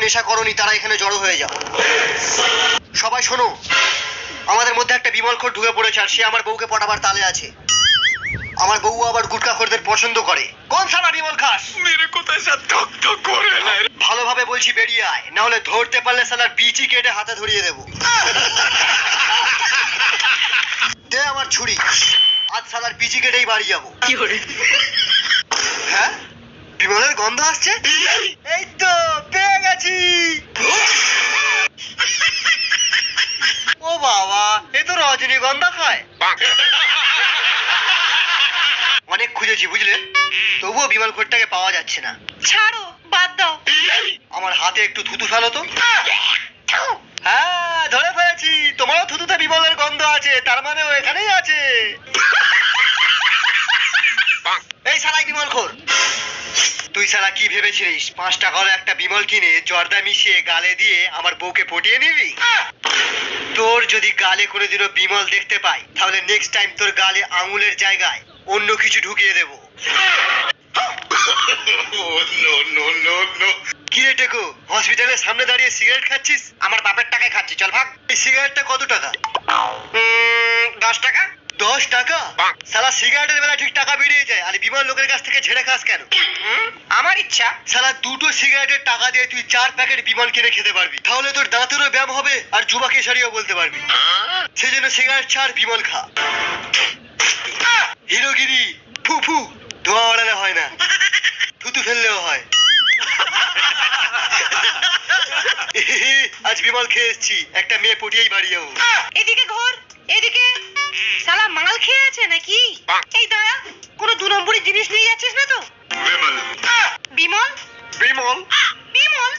নেশা করনি তারা এখানে জড়ো হয়ে যাও। সবাই শোনো, আমাদের মধ্যে একটা বিমলখোর ঢুকে পড়েছে আর সে আমার বউকে পটাবার তালে আছে। আমার বউ আবার গুটখাখোরদের পছন্দ করে। কোন শালা বিমল খাস? मेरे को तो ऐसा धक धक हो रहा है। ভালোভাবে বলছি বেরিয়ে আয়, না হলে ধরতে পারলে শালার বিচি কেটে হাতে ধরিয়ে দেবো। দে আমার ছুরি, আজ শালার বিচি কেটেই বাড়ি যাবো। হ্যাঁ, বিমলের গন্ধ আসছে। এই তো পেয়ে গেছি। ও বাবা, এ তো রজনীগন্ধা খায়। অনেক খুঁজেছি বুঝলে, তবুও বিমল খোরটাকে পাওয়া যাচ্ছে না। ছাড়ো, বাদ দাও। আমার হাতে একটু থুতু ফেলো তো। হ্যাঁ, ধরে ফেলেছি। তোমারও থুতুতে বিমলের গন্ধ আছে, তার মানে ও এখানেই আছে। এই শালাই বিমল খোর, তুই শালা কি ভেবেছিলিস 5 টাকার একটা বিমল কিনে জর্দা মিশিয়ে গালে দিয়ে আমার বউকে পটিয়ে নিবি? তোর যদি গালে কোনোদিনও বিমল দেখতে পাই, তাহলে নেক্সট টাইম তোর গালে আঙুলের জায়গায় অন্য কিছু ঢুকিয়ে দেবো। No no no no. কি রে টেকো, হসপিটালের সামনে দাঁড়িয়ে সিগারেট খাচ্ছিস? আমার বাপের টাকায় খাচ্ছি, চল ভাগ। এই সিগারেটটা কত টাকা? 10 টাকা। 10 টাকা? শালা সিগারেটের বেলা ঠিক টাকা বেরিয়ে যায়, আর বিমল লোকের কাছ থেকে ঝেড়ে খাস কেন? আমার ইচ্ছা। শালা দুটো সিগারেটের টাকা দিয়ে তুই 4 প্যাকেট বিমল কিনে খেতে পারবি, তাহলে তোর দাঁতেরও ব্যায়াম হবে আর যুবাকে সারিও বলতে পারবি। সেজন্য সিগারেট ছাড়, বিমল খা। হিরোগিরি ফু ফু, ধোঁয়া ওড়ালে হয় না, থুতু ফেললেও হয়। আজ বিমল খেয়ে এসছি, একটা মেয়ে পটিয়েই বাড়ি যাবো। এদিকে ঘর, এদিকে। শালা মাল খেয়ে আছে নাকি? এই দাঁড়া, কোনো 2 নম্বরই জিনিস নিয়ে যাচ্ছিস না তো? विमल। বিমল? বিমল? বিমল?